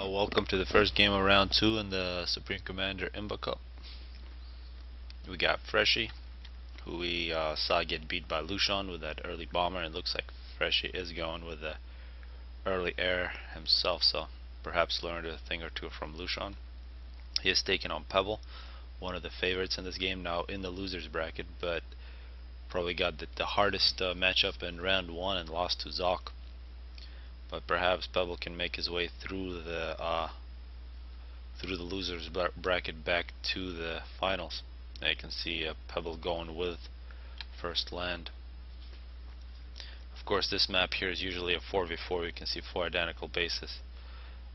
Welcome to the first game of round 2 in the Supreme Commander IMBA Cup. We got Freshy, who we saw get beat by Lucian with that early bomber, and it looks like Freshy is going with the early air himself, so perhaps learned a thing or two from Lucian. He is taking on Pebble, one of the favorites in this game, now in the losers bracket, but probably got the hardest matchup in round 1 and lost to Zoc. But perhaps Pebble can make his way through the losers bracket back to the finals. Now you can see Pebble going with first land. Of course, this map here is usually a 4v4. You can see 4 identical bases,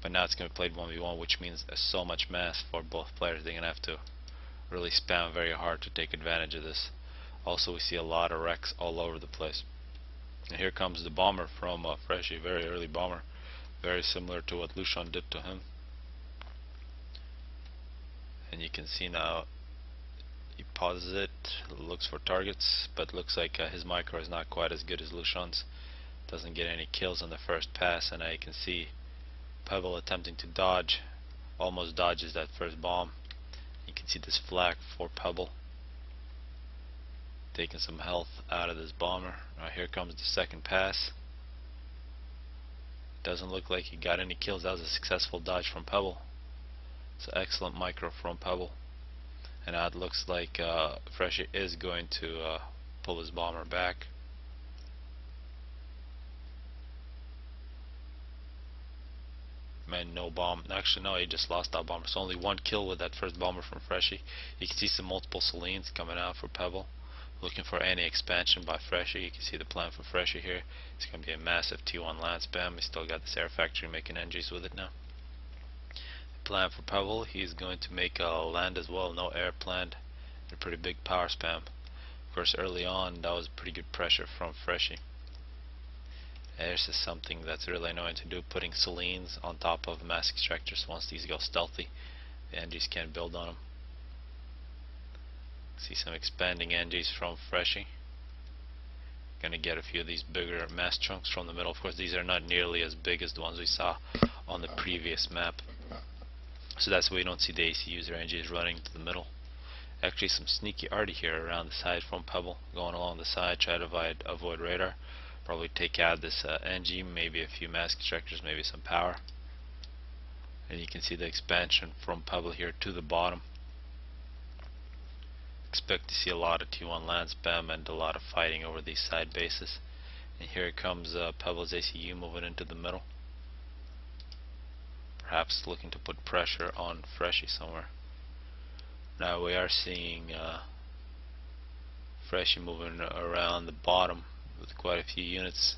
but now it's going to be played 1v1, which means there's so much mass for both players. They're going to have to really spam very hard to take advantage of this. Also, we see a lot of wrecks all over the place. And here comes the bomber from Freshy, very early bomber, very similar to what Lucian did to him. And you can see now he pauses it, looks for targets, but looks like his micro is not quite as good as Lucian's. Doesn't get any kills on the first pass, and now you can see Pebble attempting to dodge, almost dodges that first bomb. You can see this flag for Pebble, taking some health out of this bomber. Here comes the second pass. Doesn't look like he got any kills. That was a successful dodge from Pebble. It's an excellent micro from Pebble. And now it looks like Freshy is going to pull his bomber back. Man, no bomb. Actually, no, he just lost that bomber. So only one kill with that first bomber from Freshy. You can see some multiple Selines coming out for Pebble. Looking for any expansion by Freshy. You can see the plan for Freshy here. It's going to be a massive T1 land spam. He's still got this air factory making NGs with it now. The plan for Pebble, he's going to make a land as well. No air planned. A pretty big power spam. Of course, early on, that was pretty good pressure from Freshy. This is something that's really annoying to do, putting Selines on top of mass extractors. Once these go stealthy, the NGs can't build on them. See some expanding NGs from Freshy. Gonna get a few of these bigger mass chunks from the middle. Of course, these are not nearly as big as the ones we saw on the previous map, so that's why you don't see the ACUs or NGs running to the middle. Actually, some sneaky arty here around the side from Pebble, going along the side, try to avoid radar. Probably take out this NG, maybe a few mass extractors, maybe some power. And you can see the expansion from Pebble here to the bottom. Expect to see a lot of T1 land spam and a lot of fighting over these side bases. And here comes Pebble's ACU moving into the middle, perhaps looking to put pressure on Freshy somewhere. Now we are seeing Freshy moving around the bottom with quite a few units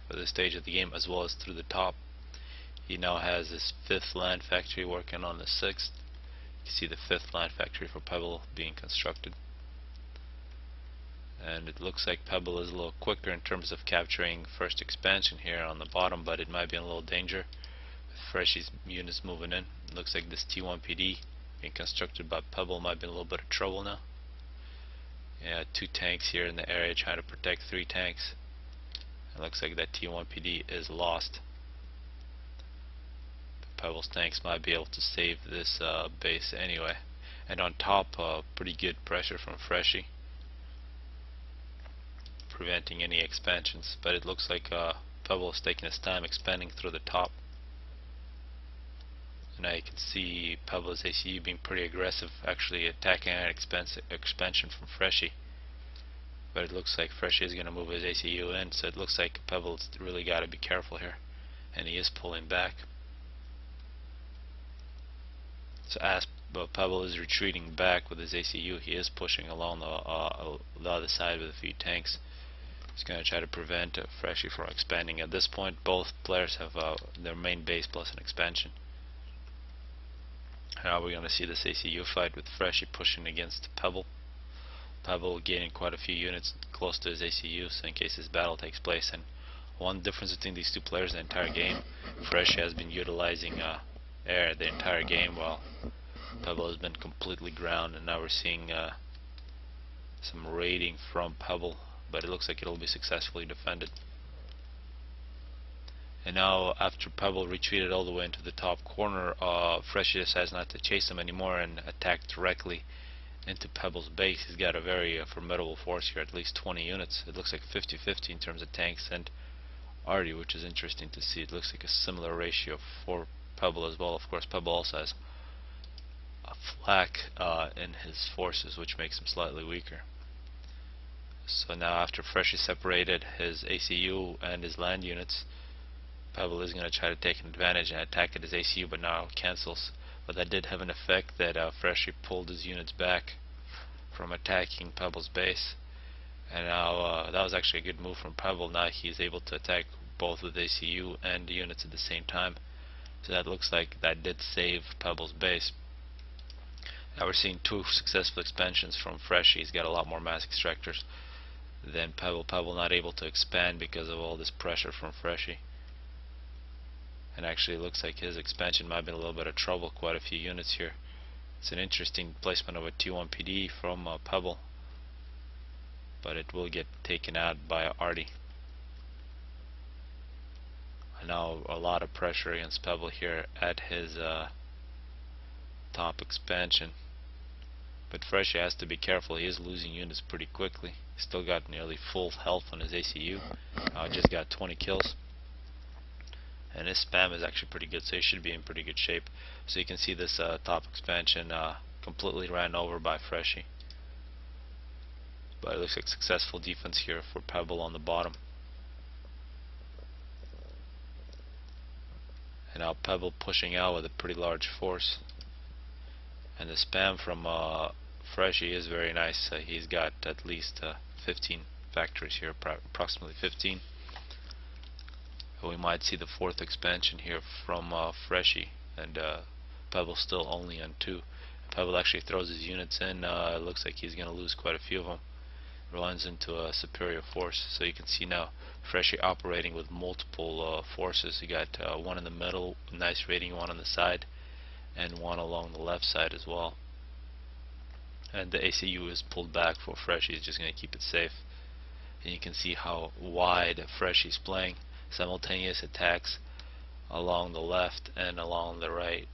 for this stage of the game, as well as through the top. He now has his 5th land factory working on the 6th. You can see the 5th land factory for Pebble being constructed. And it looks like Pebble is a little quicker in terms of capturing first expansion here on the bottom, but it might be in a little danger with Freshy's units moving in. It looks like this T1 PD being constructed by Pebble might be in a little bit of trouble now. Yeah, 2 tanks here in the area trying to protect 3 tanks. It looks like that T1 PD is lost. Pebble's tanks might be able to save this base anyway. And on top, pretty good pressure from Freshy, preventing any expansions. But it looks like Pebble is taking his time expanding through the top. And now you can see Pebble's ACU being pretty aggressive, actually attacking an expansion from Freshy. But it looks like Freshy is going to move his ACU in, so it looks like Pebble's really got to be careful here. And he is pulling back. So as Pebble is retreating back with his ACU, he is pushing along the other side with a few tanks. He's going to try to prevent Freshy from expanding. At this point, both players have their main base plus an expansion. Now we're going to see this ACU fight with Freshy pushing against Pebble. Pebble gaining quite a few units close to his ACU, so in case this battle takes place. And one difference between these two players in the entire game, Freshy has been utilizing air the entire game, while Pebble has been completely ground. And now we're seeing some raiding from Pebble, but it looks like it'll be successfully defended. And now after Pebble retreated all the way into the top corner, Freshy decides not to chase him anymore and attack directly into Pebble's base. He's got a very formidable force here, at least 20 units. It looks like 50-50 in terms of tanks and arty, which is interesting to see. It looks like a similar ratio for Pebble as well. Of course, Pebble also has a flak in his forces, which makes him slightly weaker. So now after Freshy separated his ACU and his land units, Pebble is going to try to take an advantage and attack at his ACU, but now cancels. But that did have an effect that Freshy pulled his units back from attacking Pebble's base. And now that was actually a good move from Pebble. Now he's able to attack both with ACU and the units at the same time. So that looks like that did save Pebble's base. Now we're seeing two successful expansions from Freshy. He's got a lot more mass extractors than Pebble. Pebble not able to expand because of all this pressure from Freshy. And actually it looks like his expansion might have been a little bit of trouble, quite a few units here. It's an interesting placement of a T1 PD from Pebble, but it will get taken out by arty. And now a lot of pressure against Pebble here at his top expansion. But Freshy has to be careful. He is losing units pretty quickly. He's still got nearly full health on his ACU. Just got 20 kills. And his spam is actually pretty good, so he should be in pretty good shape. So you can see this top expansion completely ran over by Freshy. But it looks like successful defense here for Pebble on the bottom. And now Pebble pushing out with a pretty large force. And the spam from Freshy is very nice. He's got at least 15 factories here, approximately 15. We might see the fourth expansion here from Freshy, and Pebble still only on 2. Pebble actually throws his units in. It looks like he's going to lose quite a few of them. Runs into a superior force. So you can see now Freshy operating with multiple forces. You got one in the middle, nice rating, one on the side, and one along the left side as well. And the ACU is pulled back for Freshy. He's just going to keep it safe. And you can see how wide Freshy's playing. Simultaneous attacks along the left and along the right,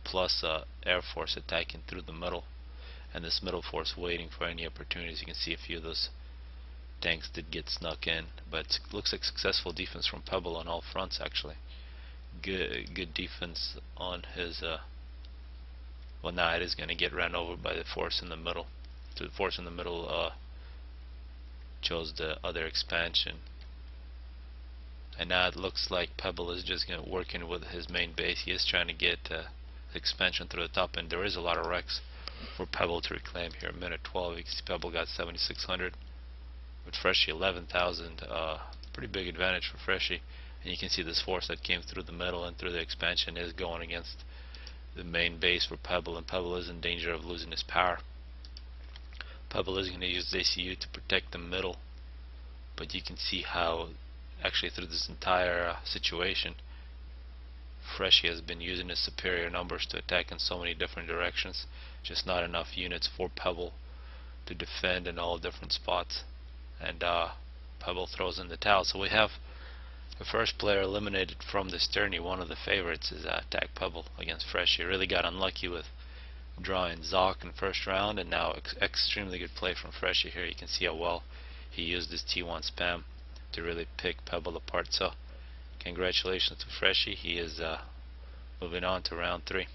plus Air Force attacking through the middle, and this middle force waiting for any opportunities. You can see a few of those tanks did get snuck in, but it looks like successful defense from Pebble on all fronts actually. Good defense on his well, now it is going to get ran over by the force in the middle. So the force in the middle chose the other expansion. And now it looks like Pebble is just working with his main base. He is trying to get expansion through the top, and there is a lot of wrecks for Pebble to reclaim here. Minute 12, you can see Pebble got 7,600 with Freshy 11,000. Pretty big advantage for Freshy. And you can see this force that came through the middle and through the expansion is going against the main base for Pebble, and Pebble is in danger of losing his power. Pebble is going to use the ACU to protect the middle, but you can see how actually through this entire situation Freshy has been using his superior numbers to attack in so many different directions. Just not enough units for Pebble to defend in all different spots, and Pebble throws in the towel. So we have the first player eliminated from this tourney. One of the favorites is Attack Pebble against Freshy. Really got unlucky with drawing Zoc in first round, and now extremely good play from Freshy here. You can see how well he used his T1 spam to really pick Pebble apart. So congratulations to Freshy. He is moving on to round 3.